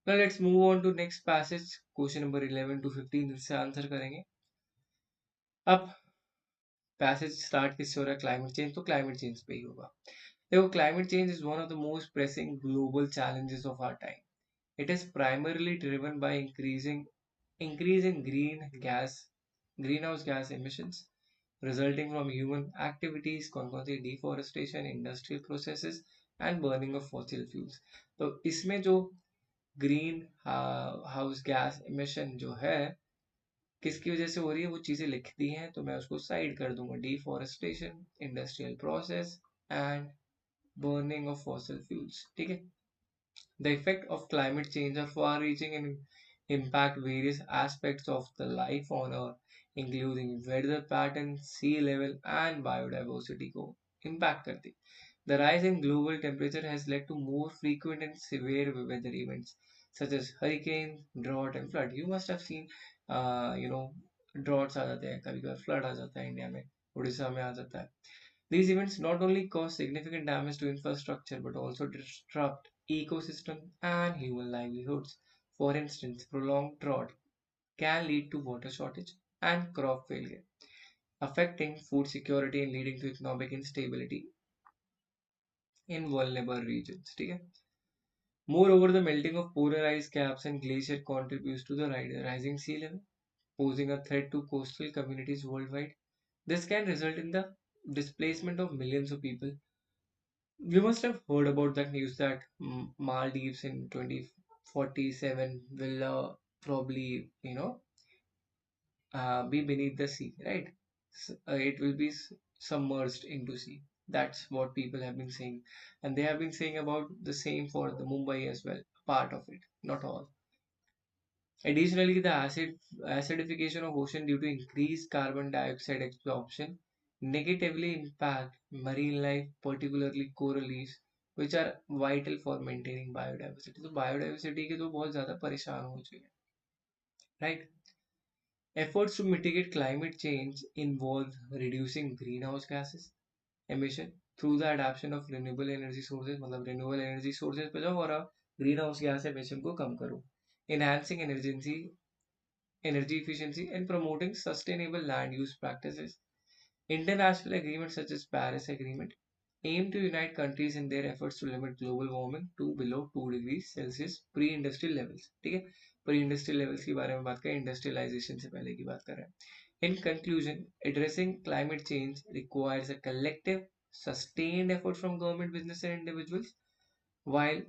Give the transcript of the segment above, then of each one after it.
Now let's move on to next passage, question number 11 to 15 इससे answer करेंगे. अब passage start किससे हो रहा है? Climate change. तो क्लाइमेट चेंज पे ही होगा. देखो, climate change is one of the most pressing global challenges of our time. It is primarily driven by increase in greenhouse gas emissions resulting from human activities, कौन कौन सी? deforestation, industrial processes and burning of fossil fuels. तो इसमें जो green house gas emission जो है किसकी वजह से हो रही है वो चीजें लिखती हैं, तो मैं उसको साइड कर दूंगा. Deforestation, industrial process and burning of fossil fuels. ठीक है. The effect of climate change are far-reaching and impact various aspects of the life on Earth, including weather patterns, sea level, and biodiversity को impact करती. The rise in global temperature has led to more frequent and severe weather events such as hurricanes, drought, and flood. You must have seen, droughts आ जाते हैं, कभी कभी flood आ जाता है India में, उड़ीसा में आ जाता है. These events not only cause significant damage to infrastructure but also disrupt ecosystem and human livelihoods. For instance, prolonged drought can lead to water shortage and crop failure, affecting food security and leading to economic instability in vulnerable regions. ठीक है. Moreover, the melting of polar ice caps and glacier contributes to the rising sea level, posing a threat to coastal communities worldwide. This can result in the displacement of millions of people. You must have heard about that news that Maldives in 2047 will probably, be beneath the sea, right? It will be submerged into sea. That's what people have been saying, and they have been saying about the same for the Mumbai as well. Part of it, not all. Additionally, the acidification of ocean due to increased carbon dioxide absorption negatively impact marine life, particularly coral reefs, which are vital for maintaining biodiversity. तो biodiversity के तो बहुत ज़्यादा परेशान हो चुके हैं, right? Efforts to mitigate climate change involve reducing greenhouse gases emission through the adoption of renewable energy sources. मतलब renewable energy sources पे जाओ और आप greenhouse gas emission को कम करो. Enhancing energy efficiency and promoting sustainable land use practices. International agreements such as Paris Agreement aim to unite countries in their efforts to limit global warming to below 2 degrees Celsius pre-industrial levels. ठीक है. Pre-industrial levels की बारे में बात करें, industrialization से पहले की बात कर रहे हैं. In conclusion, addressing climate change requires a collective, sustained effort from government, business, and individuals. While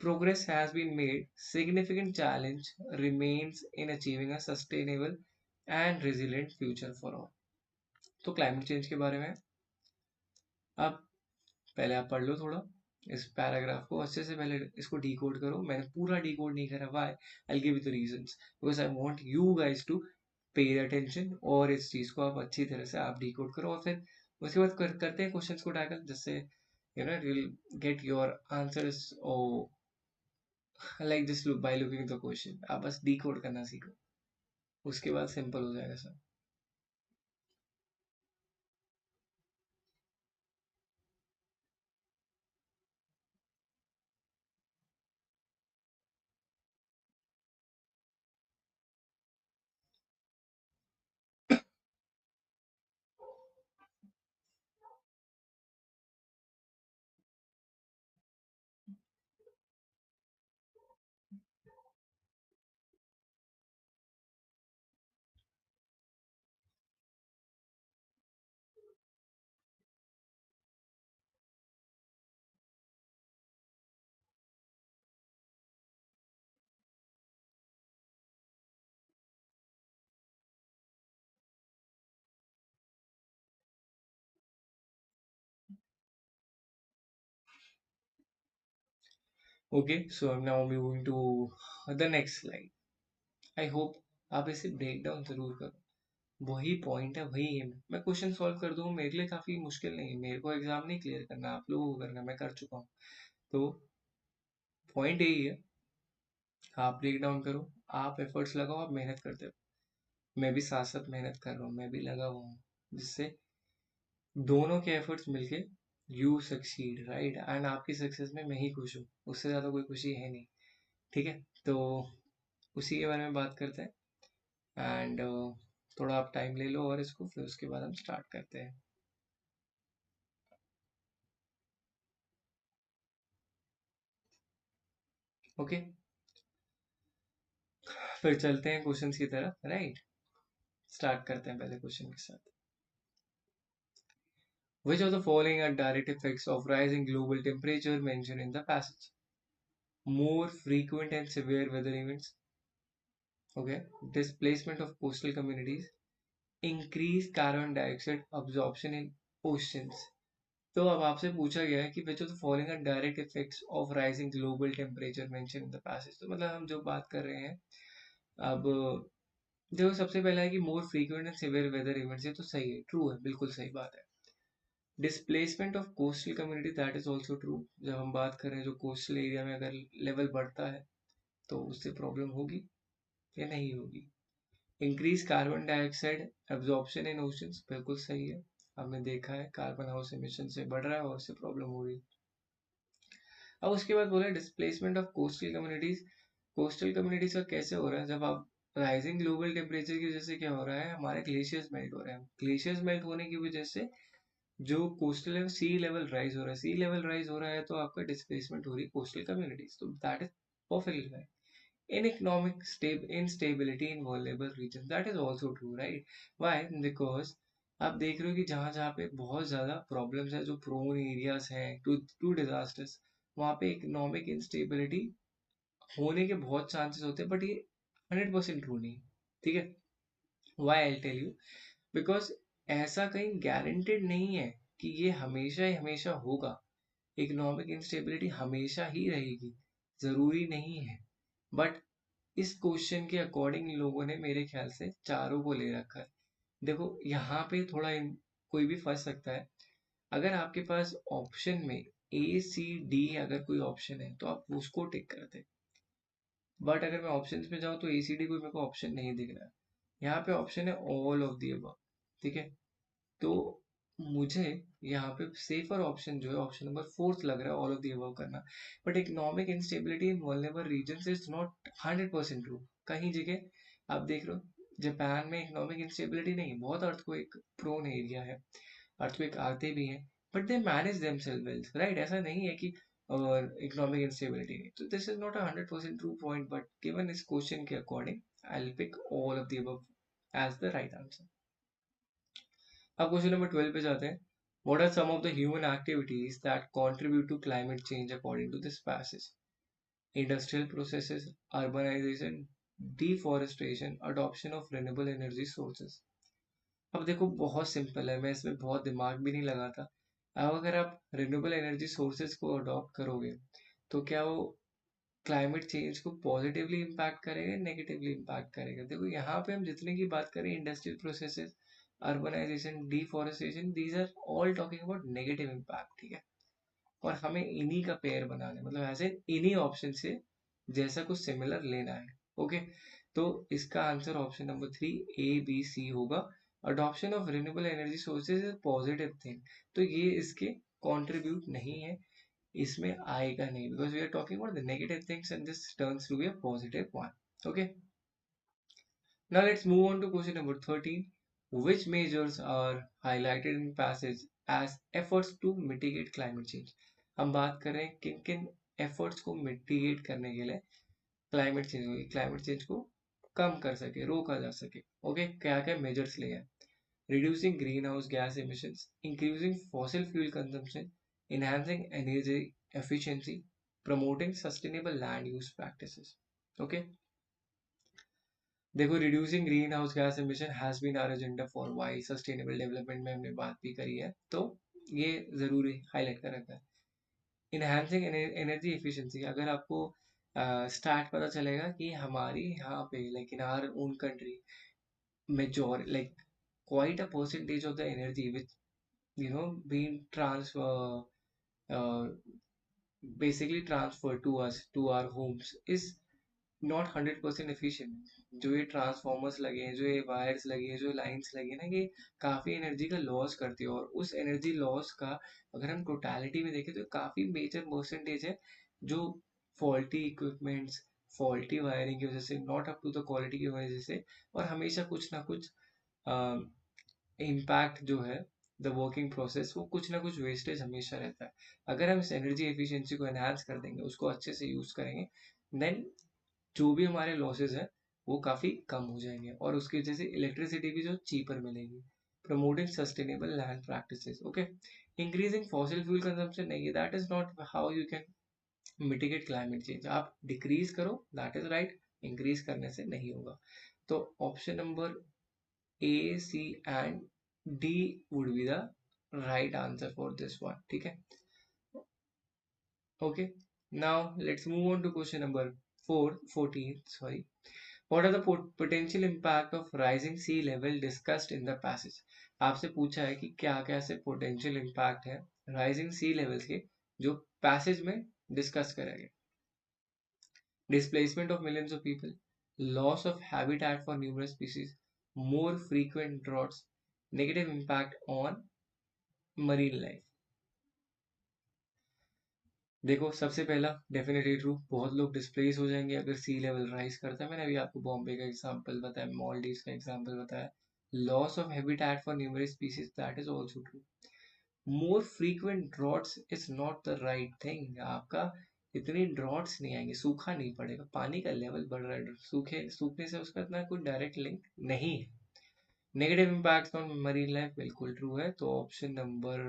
progress has been made, significant challenge remains in achieving a sustainable and resilient future for all. तो climate change के बारे में अब पहले आप पढ़ लो थोड़ा इस पैराग्राफ को अच्छे से, पहले इसको डिकोड करो. मैंने पूरा डिकोड नहीं करा. Why? I give you the reasons, because I want you guys to pay attention, और इस चीज को आप अच्छी तरह से आप डिकोड करो, और फिर उसके बाद करते हैं क्वेश्चंस को टैकल, जिससे it will get your answers और like this look by looking the question. आप बस डिकोड करना सीखो, उसके बाद सिंपल हो जाएगा सब. Okay, so I am now moving to the next slide. I hope आप इसे ब्रेक डाउन जरूर करो. वही पॉइंट है, वही एम है. मैं क्वेश्चन सॉल्व कर दूँ मेरे लिए काफी मुश्किल नहीं है. मेरे को एग्जाम नहीं क्लियर करना, आप लोगों को करना. मैं कर चुका हूँ. तो पॉइंट यही है, आप ब्रेक डाउन करो, आप एफर्ट्स लगाओ, आप मेहनत करते हो. मैं भी साथ साथ मेहनत कर रहा हूँ, मैं भी लगा हुआ हूँ, जिससे दोनों के एफर्ट्स मिलके यू सक्सीड, राइट? एंड आपकी सक्सेस में मैं ही खुश हूँ, उससे ज्यादा कोई खुशी है नहीं. ठीक है, तो उसी के बारे में बात करते हैं। एंड थोड़ा आप टाइम ले लो और इसको, फिर उसके बाद हम स्टार्ट करते हैं। ओके, फिर चलते हैं क्वेश्चंस की तरफ, राइट। स्टार्ट करते हैं पहले क्वेश्चन के साथ। Which of the following are direct effects of rising global temperature mentioned in the passage? More frequent and severe weather events, okay, displacement of coastal communities, increased carbon dioxide absorption in oceans. तो अब आपसे पूछा गया है कि which of the following are direct effects of rising global temperature mentioned in the passage। तो मतलब हम जो बात कर रहे हैं अब, देखो सबसे पहला है कि more frequent and severe weather events, ये तो सही है, ट्रू है, बिल्कुल सही बात है। Displacement of coastal community, that is also true. जब हम बात करें जो कोस्टल एरिया में अगर लेवल बढ़ता है तो उससे प्रॉब्लम होगी या नहीं होगी। Increase carbon dioxide absorption in oceans, बिल्कुल सही है, हमने देखा है कार्बन हाउस एमिशन से बढ़ रहा है और उससे प्रॉब्लम हो रही है। अब उसके बाद बोला displacement of coastal communities. Coastal communities का कैसे हो रहा है, जब आप राइजिंग ग्लोबल टेम्परेचर की वजह से क्या हो रहा है, हमारे ग्लेशियर्स मेल्ट हो रहे हैं। ग्लेशियर्स मेल्ट होने की वजह से जो कोस्टल लेवल, सी लेवल राइज हो रहा है, सी लेवल राइज हो रहा है तो आपका डिस्प्लेसमेंट हो रही है कोस्टल कम्युनिटीज, तो that is perfectly right. In economic instability in vulnerable regions, that is also true, right? Why? Because आप देख रहे हो कि जहाँ जहाँ पे बहुत ज़्यादा प्रॉब्लम्स है, जो प्रोन एरियाज हैं टू डिजास्टर्स, वहाँ पे इकोनॉमिक इंस्टेबिलिटी होने के बहुत चांसेस होते हैं, बट ये 100% ट्रू नहीं, ठीक है। Why I tell you, because ऐसा कहीं गारंटेड नहीं है कि ये हमेशा ही हमेशा होगा। इकोनॉमिक इंस्टेबिलिटी हमेशा ही रहेगी, जरूरी नहीं है। बट इस क्वेश्चन के अकॉर्डिंग लोगों ने मेरे ख्याल से चारों को ले रखा है। देखो यहाँ पे थोड़ा कोई भी फंस सकता है। अगर आपके पास ऑप्शन में ए सी डी अगर कोई ऑप्शन है तो आप उसको टिक करते, बट अगर मैं ऑप्शंस में जाऊँ तो ए सी डी कोई मेरे को ऑप्शन नहीं दिख रहा है। यहाँ पे ऑप्शन है ऑल ऑफ दी अबव, ठीक है। तो मुझे यहाँ पे सेफर ऑप्शन जो है ऑप्शन नंबर फोर्थ लग रहा है, ऑल ऑफ दी अबव करना। But economic instability in vulnerable regions is not 100% true. कहीं जगह आप देख रहे हो जापान में इकोनॉमिक इंस्टेबिलिटी नहीं, बहुत अर्थक्वेक प्रोन एरिया है, अर्थक्वेक आते भी हैं, but they manage themselves well, right. ऐसा नहीं है कि और इकोनॉमिक इंस्टेबिलिटी नहीं, तो this is not 100% true point, but given इस क्वेश्चन के according I will pick all of the above as the right answer. अब क्वेश्चन नंबर 12 पे जाते हैं। What are some of the human activities that contribute to climate change according to this passage? Industrial processes, urbanization, deforestation, adoption of renewable energy sources. अब देखो बहुत simple है, मैं इसमें बहुत दिमाग भी नहीं लगाता। अब अगर आप रिन्यूएबल एनर्जी सोर्सेज को अडॉप्ट करोगे तो क्या वो क्लाइमेट चेंज को पॉजिटिवली इम्पैक्ट करेगा, नेगेटिवली इम्पैक्ट करेगा? देखो यहाँ पे हम जितने की बात करें, industrial processes, urbanization, deforestation, these are all talking about negative impact, ठीक है। और हमें इन्हीं का पेयर बनाना है, मतलब ऐसे इन्हीं ऑप्शन से जैसा कुछ सिमिलर लेना है, ओके। तो इसका answer option number 3 A B C होगा। Adoption of renewable energy sources is positive thing, तो ये इसके कंट्रीब्यूट नहीं है, इसमें आएगा नहीं, because we are talking about the negative things and this turns to be a positive one, okay. Now let's move on to question number 13. Which measures are highlighted in passage as efforts to mitigate climate change? हम बात कर रहे हैं किन किन efforts को mitigate करने के लिए क्लाइमेट चेंज को कम कर सके, रोका जा सके, ओके। क्या क्या मेजर्स लिए हैं? Reducing greenhouse gas emissions, increasing fossil fuel consumption, enhancing energy efficiency, promoting sustainable land use practices, okay। देखो reducing green house gas emission has been our agenda for why, sustainable development में हमने बात भी करी है, तो ये जरूरी हाईलाइट कर रखा है। इनहैंसिंग एनर्जी एफिशिएंसी, अगर आपको स्टार्ट पता चलेगा कि हमारी यहाँ पे like in our own country major like quite a percentage of the energy which being transfer basically transferred to us to our homes is not 100% efficient. जो ये ट्रांसफॉर्मर्स लगे हैं, जो ये वायर्स लगे हैं, जो लाइंस लगी हैं ना, ये काफ़ी एनर्जी का लॉस करती है, और उस एनर्जी लॉस का अगर हम टोटालिटी में देखें तो काफ़ी मेजर परसेंटेज है जो फॉल्टी इक्विपमेंट्स, फॉल्टी वायरिंग की वजह से, not up to the quality की वजह से, और हमेशा कुछ ना कुछ इम्पैक्ट जो है द वर्किंग प्रोसेस, वो कुछ ना कुछ वेस्टेज हमेशा रहता है। अगर हम इस एनर्जी एफिशिएंसी को एनहांस कर देंगे, उसको अच्छे से यूज करेंगे, देन जो भी हमारे लॉसेज है वो काफी कम हो जाएंगे, और उसकी वजह से इलेक्ट्रिसिटी भी जो चीपर मिलेगी। Promoting sustainable land practices, okay. Increasing fossil fuel consumption नहीं, that is not how you can mitigate climate change. आप डिक्रीज करो, दैट इज राइट, इंक्रीज करने से नहीं होगा। तो option number A, C and D would be the right answer for this one, ठीक है। Okay, now let's move on to question number 14, sorry. What are the potential impact of rising sea level discussed in the passage? आपसे पूछा है कि क्या क्या से potential impact है rising sea levels के, जो passage में discuss करेंगे। Displacement of millions of people, loss of habitat for numerous species, more frequent droughts, negative impact on marine life। देखो, सबसे पहला डेफिनेटली ट्रू, बहुत लोग डिस्प्लेस हो जाएंगे अगर सी लेवल राइज करता है। मैंने अभी आपको बॉम्बे का एग्जांपल बताया, मॉलडीव्स का एग्जांपल बताया। Loss of habitat for numerous species, that is also true. More frequent droughts is not the right thing. आपका इतनी ड्रॉट्स नहीं आएंगे, सूखा नहीं पड़ेगा, पानी का लेवल बढ़ रहा है, सूखने से उसका इतना कोई डायरेक्ट लिंक नहीं है। Negative impact on marine life बिल्कुल ट्रू है, तो option number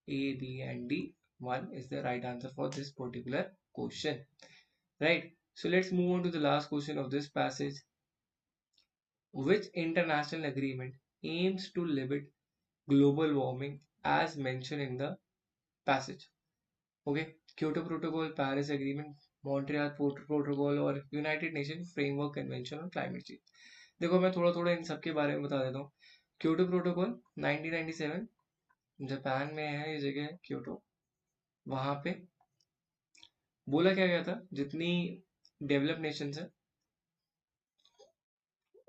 A, B and D one is the right answer for this particular question, right? So let's move on to the last question of this passage. Which international agreement aims to limit global warming as mentioned in the passage? Okay, Kyoto Protocol, Paris Agreement, Montreal Protocol और United nation framework convention on climate change. देखो, मैं थोड़ा थोड़ा इन सबके बारे में बता देता हूँ। क्योटो प्रोटोकॉल 1997, जापान में है ये जगह क्योटो। वहां पे बोला क्या गया था, जितनी डेवलप नेशंस है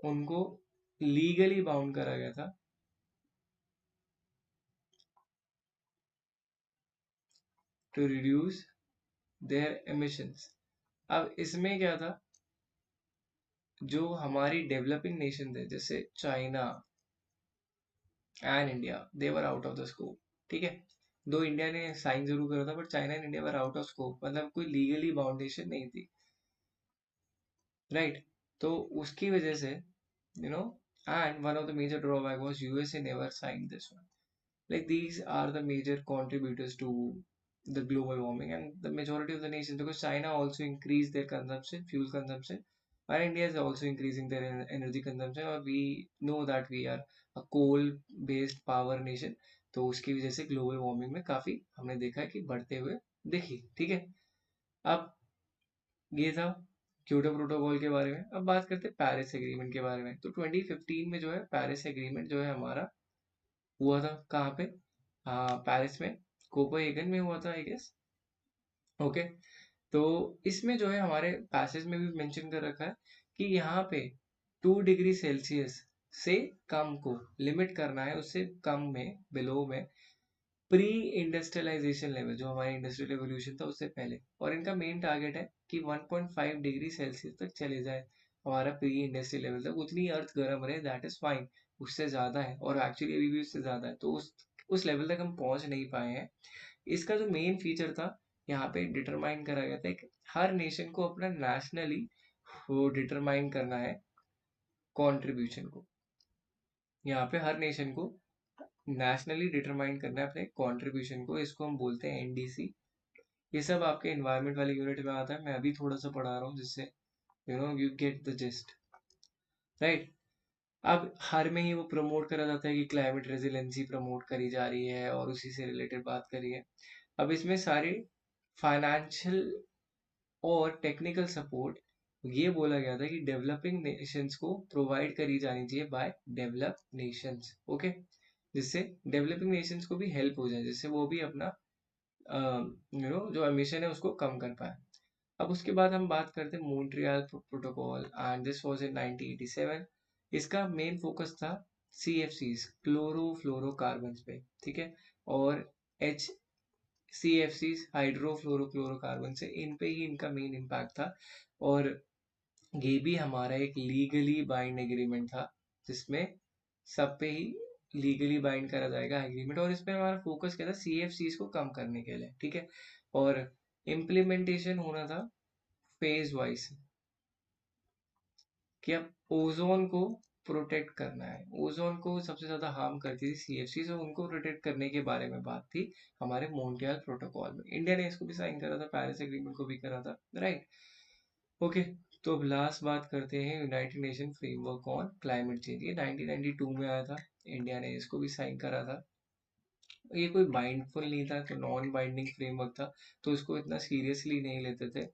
उनको लीगली बाउंड करा गया था टू रिड्यूस देयर एमिशंस। अब इसमें क्या था, जो हमारी डेवलपिंग नेशन थे जैसे China and India, they were out of the scope, ठीक है। दो इंडिया ने साइन जरूर करा था, but China and India were out of scope, मतलब कोई लीगली बाउंडेशन नहीं थी, राइट। तो उसकी वजह से, you know, and one of the major drawback was USA never signed this one. Like these are the major contributors to the global warming, and the majority of the nations, because China also increased their consumption, fuel consumption, and India is also increasing their energy consumption, or we know that we are a coal based power nation। तो उसकी वजह से global warming में काफी हमने देखा है कि बढ़ते हुए देखी, ठीक है। अब ये था क्योटो प्रोटोकॉल के बारे में। अब बात करते हैं पेरिस एग्रीमेंट के बारे में। तो 2015 में जो है पेरिस एग्रीमेंट जो है हमारा हुआ था, कहाँ पे, हाँ पेरिस में, कोपेनहेगन में हुआ था आई गेस, ओके। तो इसमें जो है हमारे पैसेज में भी मेंशन कर रखा है कि यहाँ पे 2 डिग्री सेल्सियस से कम को लिमिट करना है, उससे कम में, बिलो में, प्री इंडस्ट्रियलाइजेशन लेवल, जो हमारी इंडस्ट्रियल रेवोल्यूशन था उससे पहले। और इनका मेन टारगेट है कि 1.5 डिग्री सेल्सियस तक चले जाए हमारा प्री इंडस्ट्रियल लेवल तक, उतनी अर्थ गर्म रहे, दैट इज फाइन। उससे ज्यादा है, और एक्चुअली अभी भी उससे ज्यादा है, तो उस लेवल तक हम पहुंच नहीं पाए हैं। इसका जो मेन फीचर था, यहाँ पे डिटरमाइन करा गया था कि हर नेशन को अपना नेशनली वो डिटरमाइन करना है कॉन्ट्रीब्यूशन को। यहाँ पे हर नेशन को नेशनली डिटरमाइन करना है अपने कॉन्ट्रीब्यूशन को, इसको हम बोलते हैं एनडीसी। ये सब आपके एनवायरमेंट वाले यूनिट में आता है, मैं अभी थोड़ा सा पढ़ा रहा हूँ जिससे you get the gist, right. अब हर में ही वो प्रमोट करा जाता है कि क्लाइमेट रेजिलेंसी प्रमोट करी जा रही है, और उसी से रिलेटेड बात करी है। अब इसमें सारे फाइनेंशियल और टेक्निकल सपोर्ट ये बोला गया था कि डेवलपिंग नेशंस को प्रोवाइड करी जानी चाहिए बाय डेवलप नेशंस, ओके, जिससे डेवलपिंग नेशंस को भी हेल्प हो जाए, जिससे वो भी अपना जो एमिशन है उसको कम कर पाए। अब उसके बाद हम बात करते हैं Montreal protocol, and this was in 1987। इसका मेन फोकस था CFCs, क्लोरोफ्लोरोकार्बन्स पे, ठीक है, और CFCs हाइड्रोफ्लोरोक्लोरोकार्बन से, इन पे ही इनका मेन इम्पैक्ट था। और ये भी हमारा एक लीगली बाइंड एग्रीमेंट था, जिसमें सब पे ही लीगली बाइंड करा जाएगा एग्रीमेंट। और इसमें हमारा फोकस क्या था, CFCs को कम करने के लिए, ठीक है। और इम्प्लीमेंटेशन होना था फेज वाइज, कि अब ओजोन को प्रोटेक्ट करना है। ओजोन को सबसे ज्यादा हार्म करती थी CFC, तो उनको प्रोटेक्ट करने के बारे में बात थी हमारे मोन्ट्रियल प्रोटोकॉल में। इंडिया ने इसको भी साइन करा था, पेरिस एग्रीमेंट को भी करा था, राइट। ओके, तो अब लास्ट बात करते हैं United nation framework on climate change. ये 1992 में आया था, इंडिया ने इसको भी साइन करा था। ये कोई बाइंडफुल नहीं था, तो नॉन बाइंडिंग फ्रेमवर्क था, तो इसको इतना सीरियसली नहीं लेते थे।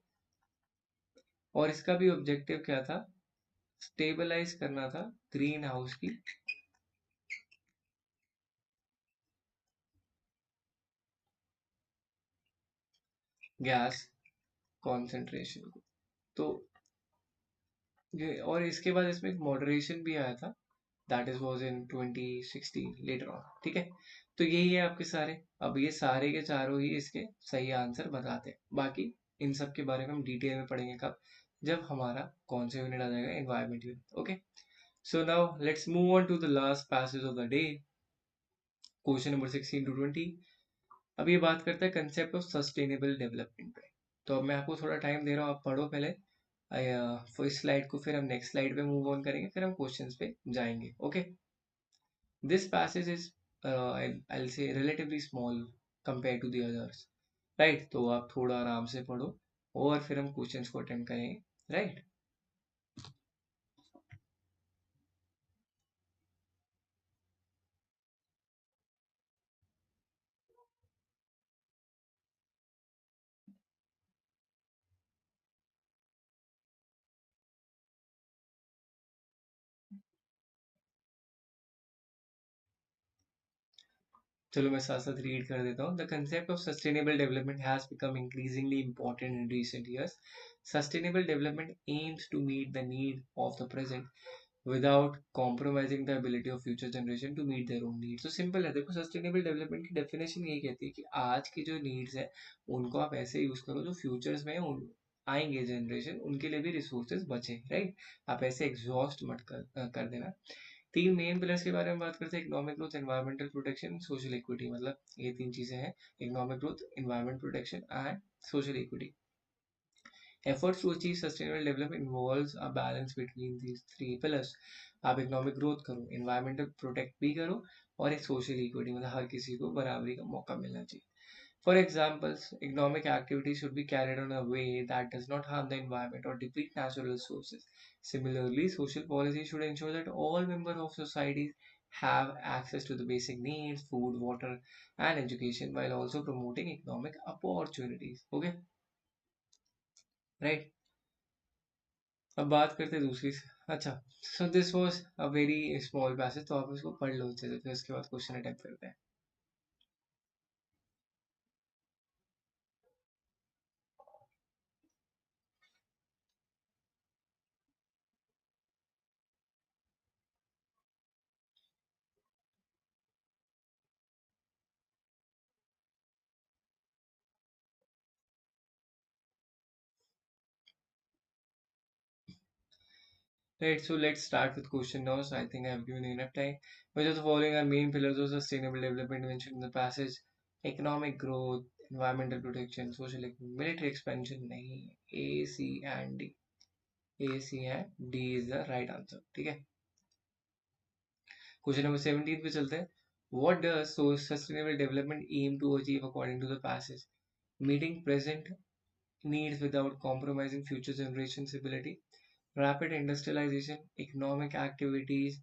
और इसका भी ऑब्जेक्टिव क्या था, स्टेबलाइज करना था ग्रीन हाउस की गैस कॉन्सेंट्रेशन को। तो और इसके बाद इसमें एक मॉडरेशन भी आया था, that is was in 2016 later on, ठीक है। तो यही है आपके सारे। अब ये सारे के चारों ही इसके सही आंसर बताते हैं। बाकी इन सब के बारे में हम डिटेल में पढ़ेंगे कब, जब हमारा कौन सा यूनिट आ जाएगा, environment unit. Okay, so now let's move on to the last passage of the day, question number 16 to 20। अब ये बात करता है कंसेप्ट ऑफ सस्टेनेबल डेवलपमेंट पे। तो अब मैं आपको थोड़ा टाइम दे रहा हूँ, आप पढ़ो पहले फर्स्ट स्लाइड को, फिर हम नेक्स्ट स्लाइड पे मूव ऑन करेंगे, फिर हम क्वेश्चंस पे जाएंगे। Okay, this passage is I say relatively small compare to the others, right. तो आप थोड़ा आराम से पढ़ो और फिर हम क्वेश्चंस को अटेंड करेंगे, राइट। चलो मैं साथ साथ रीड कर देता हूँ। The concept of sustainable development has become increasingly important in recent years. Sustainable development aims to meet the need of the present without compromising the ability of future generation to meet their own needs. तो simple है, देखो sustainable development की definition यही कहती है कि आज की जो नीड्स है उनको आप ऐसे यूज करो जो फ्यूचर्स में आएंगे जनरेशन, उनके लिए भी रिसोर्सेज बचे, राइट। आप ऐसे एग्जॉस्ट मत कर देना। तीन मेन पिलर्स के बारे में बात करते हैं, economic growth, environmental protection, social equity. मतलब ये तीन चीजें हैं, economic growth, environment protection and social equity. Efforts to achieve sustainable development involves a balance between these three pillars. आप इकोनॉमिक ग्रोथ करो, एनवायरमेंटल प्रोटेक्ट भी करो, और एक सोशल इक्विटी, मतलब हर किसी को बराबरी का मौका मिलना चाहिए। For examples, economic activity should be carried on a way that does not harm the environment or deplete natural resources. Similarly, social policy should ensure that all members of society have access to the basic needs, food, water, and education, while also promoting economic opportunities. Okay, right? अब बात करते हैं दूसरी से। अच्छा, so this was a very small passage, तो आप इसको पढ़ लो अच्छे से, फिर उसके बाद क्वेश्चन अटेम्प्ट करते हैं। Right, so let's start with question now. So I think I have given you enough time. Which of the following are main pillars of sustainable development mentioned in the passage? Economic growth, environmental protection, social equity, military expansion. नहीं, A, C and D. A, C and D is the right answer. ठीक है। Question number 17 पे चलते हैं। What does so sustainable development aim to achieve according to the passage? Meeting present needs without compromising future generations' ability. Rapid industrialization, economic activities,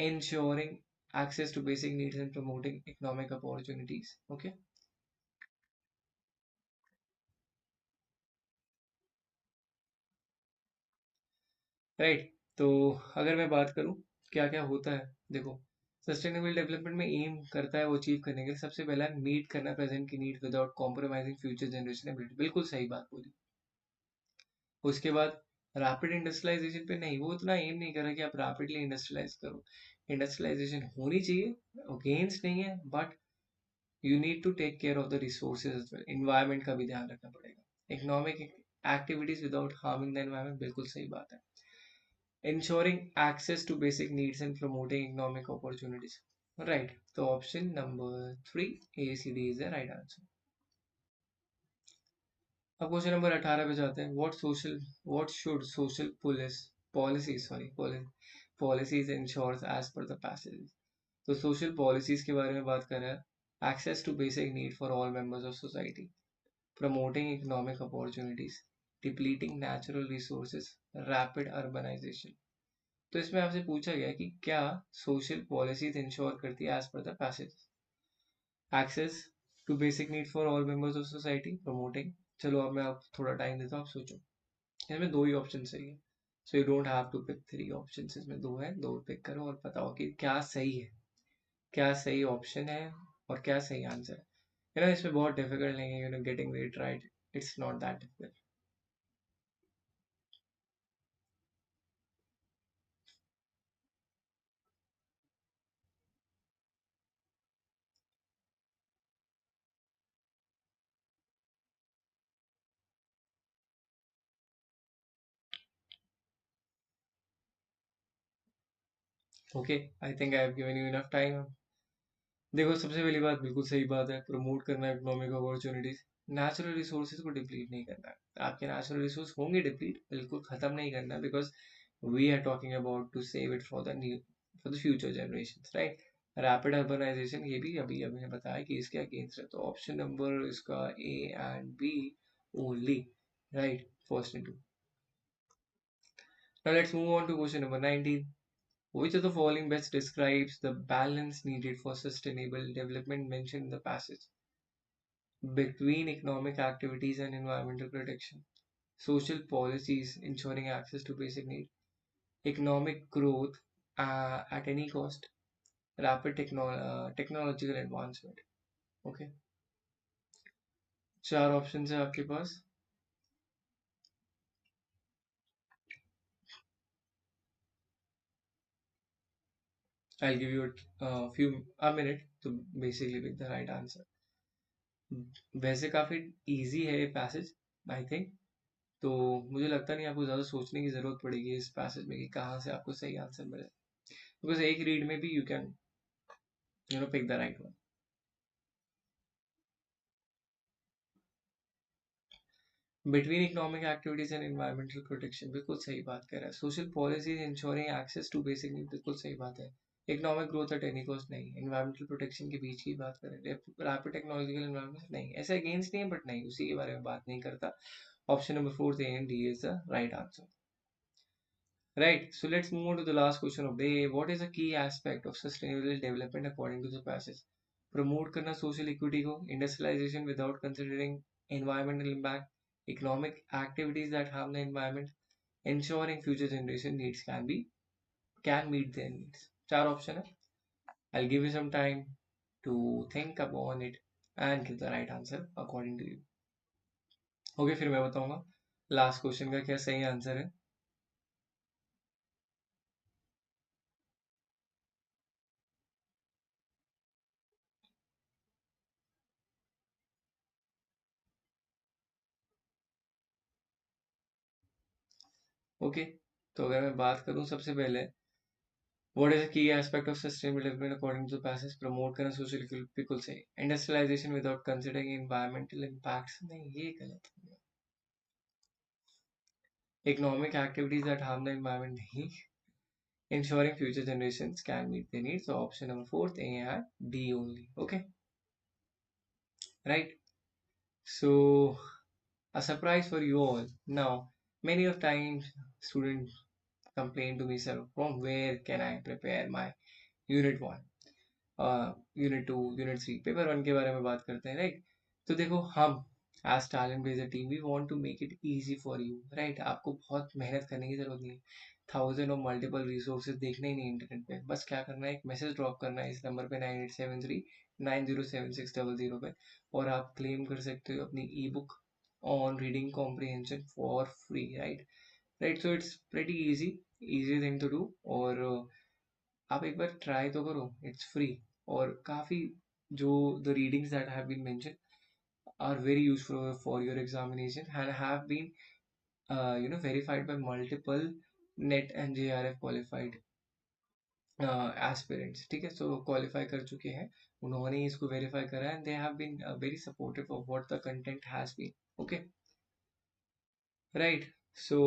ensuring access to basic needs and promoting economic opportunities. Okay, right. तो अगर मैं बात करूं क्या क्या होता है, देखो सस्टेनेबल डेवलपमेंट में एम करता है वो अचीव करने के लिए, सबसे पहला मीट करना प्रेजेंट की need without compromising future generation ability. बिल्कुल सही बात बोली। उसके बाद रैपिड इंडस्ट्रियलाइजेशन पे नहीं, वो उतना एम नहीं कर रहा कि आप रैपिडली इंडस्ट्रियलाइज करो। इंडस्ट्रियलाइजेशन होनी चाहिए, अगेंस्ट नहीं है, but you need to take care of the resources as well, environment का भी ध्यान रखना पड़ेगा। Economic activities without harming the environment, बिल्कुल सही बात है। Ensuring access to basic needs and promoting economic opportunities. Right. So option number three, A, C, D is the right answer. अब क्वेश्चन नंबर 18 पे जाते हैं। What should social policies ensures as per the passage? तो social policies के बारे में बात कर रहा है। Access to basic need for all members of society, promoting economic opportunities, depleting natural resources, rapid urbanization. तो इसमें आपसे पूछा गया कि क्या सोशल पॉलिसीज इंश्योर करती है as per the passage? Access to basic need for all members of society, promoting. चलो अब मैं आप थोड़ा टाइम देता हूँ, आप सोचो। इसमें दो ही ऑप्शन सही है, so you don't have to pick three option, इसमें दो है, दो पिक करो और बताओ कि क्या सही है, क्या सही ऑप्शन है और क्या सही आंसर है। इसमें बहुत डिफिकल्ट नहीं है, getting it right, it's not that difficult. Okay, I think I have given you enough time. देखो, सबसे पहली बात बिल्कुल सही बात है, प्रमोट करना इकोनॉमिक अपॉर्चुनिटीज। नेचुरल रिसोर्सेज को डिप्लीट नहीं करना है। आपके नेचुरल रिसोर्स होंगे डिप्लीट, बिल्कुल खत्म नहीं करना है, because we are talking about to save it for the future generation, right. Rapid urbanization, ये भी अभी अभी ने बताया कि इसके अगेंस्ट है, तो ऑप्शन नंबर इसका A and B only, right, first and two. Now let's move on to question number 19. Which of the following best describes the balance needed for sustainable development mentioned in the passage between economic activities and environmental protection? Social policies ensuring access to basic needs, economic growth at any cost, rapid technological advancement. Okay, चार option है आपके पास। I'll give you a minute to basically pick the right answer. वैसे काफी easy है ये passage, I think, तो मुझे लगता नहीं आपको ज़्यादा सोचने की ज़रूरत पड़ेगी इस पैसेज में कि कहाँ से आपको सही आंसर मिले, बिकॉज एक रीड में भी you can pick the right one. Between economic activities and environmental protection, बिल्कुल सही बात कर रहा है। Social policies ensuring access to basic need, बिल्कुल सही बात है। Economic growth at any cost नहीं, एनवायरमेंटल प्रोटेक्शन के बीच की बात करें, रैपिड टेक्नोलॉजिकल एनवायरमेंट नहीं, ऐसे अगेंस्ट नहीं है बट नहीं, उसी के बारे में बात नहीं करता। Option number 4 A and D is the right answer. Right, so let's move on to the last question of the day. What is a key aspect of sustainable development according to the passage? Promote करना social equity को, industrialization without considering environmental impact, economic activities that harm the environment, ensuring future generation needs can meet their needs. चार option है. I'll give you some time to think upon it and give the right answer according to you. Okay, फिर मैं बताऊंगा last question का क्या सही answer है। Okay, तो अगर मैं बात करूं सबसे पहले, what is a key aspect of sustainable development according to the passage? Promote करना सोशल इक्विटी, बिल्कुल सही। Industrialisation without considering environmental impacts, नहीं, ये गलत हो गया। Economic activities that harm the environment, नहीं। ensuring future generations can meet their needs, so option number 4 A and D only. Okay, right. So a surprise for you all. Now, many of times students complain to me, sir, from where can I prepare my unit 1, unit 2, unit 3, paper 1 के बारे में बात करते हैं, right. तो देखो, हम as talent based team we want to make it easy for you, right. आपको बहुत मेहनत करने की जरूरत नहीं है, थाउजेंड और मल्टीपल रिसोर्सेज देखने ही नहीं इंटरनेट पे, बस क्या करना है, एक मैसेज ड्रॉप करना है इस नंबर पे 9873 907600 पे, और आप क्लेम कर सकते हो अपनी ebook on reading comprehension for free, right. Right, so it's pretty easy thing to do, और आप एक बार ट्राई तो करो, इट्स फ्री और काफ़ी जो the readings that have been mentioned are very useful for your examination and have been verified by multiple NET and JRF qualified aspirants, ठीक है, सो क्वालिफाई कर चुके हैं, उन्होंने ही इसको वेरीफाई करा and they have been very supportive of what the content has been. Okay, right. So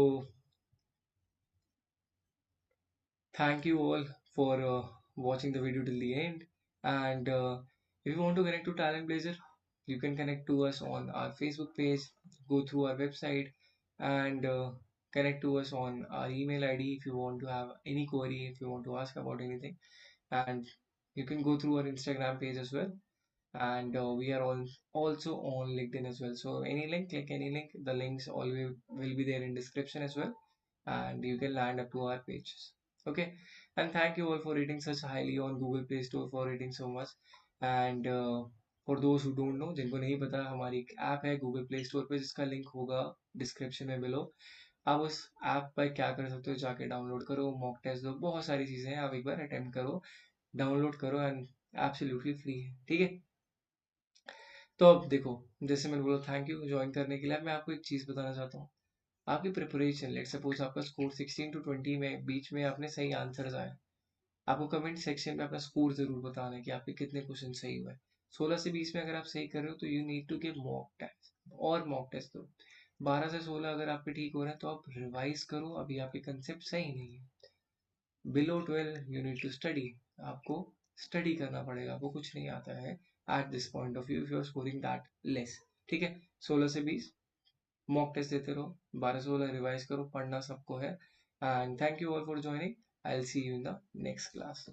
thank you all for watching the video till the end. And if you want to connect to Talent Blazer, you can connect to us on our Facebook page, go through our website, and connect to us on our email ID if you want to have any query, if you want to ask about anything. And you can go through our Instagram page as well. And we are all also on LinkedIn as well. So any link, click any link. The links always will be there in description as well, and you can land up to our pages. Okay, and thank you all for rating such highly on Google Play Store, for rating so much. And for those who don't know, जिनको नहीं पता, हमारी एक app है Google Play Store पे, जिसका link होगा description में बिलो. आप उस ऐप पर क्या कर सकते हो, जाके डाउनलोड करो, मॉक टेस्ट दो, बहुत सारी चीज़ें हैं, आप एक बार अटेम्प्ट करो, डाउनलोड करो, एंड एब्सोल्युटली फ्री है, ठीक है. तो अब देखो, जैसे मैंने बोला थैंक यू ज्वाइन करने के लिए, मैं आपको एक चीज़ बताना चाहता हूँ. आपकी प्रिपरेशन, लेट सपोज आपका स्कोर 16 to 20 में बीच में आपने सही आंसर आए, आपको कमेंट सेक्शन में अपना स्कोर जरूर बताना है कि आपके कितने क्वेश्चन सही हुए. 16 से 20 में अगर आप सही कर रहे हो तो you need to give mock test, और मॉक टेस्ट दो. 12 से 16 अगर आपके ठीक हो रहे हैं तो आप रिवाइज करो, अभी आपके कंसेप्ट सही नहीं है. Below 12 you need to study, आपको स्टडी करना पड़ेगा, आपको कुछ नहीं आता है at this point of view if you are scoring that less. ठीक है, 16 से 20 मॉक टेस्ट देते रहो, 12 से 16 रिवाइज करो, पढ़ना सबको है. And thank you all for joining. I will see you in the next class.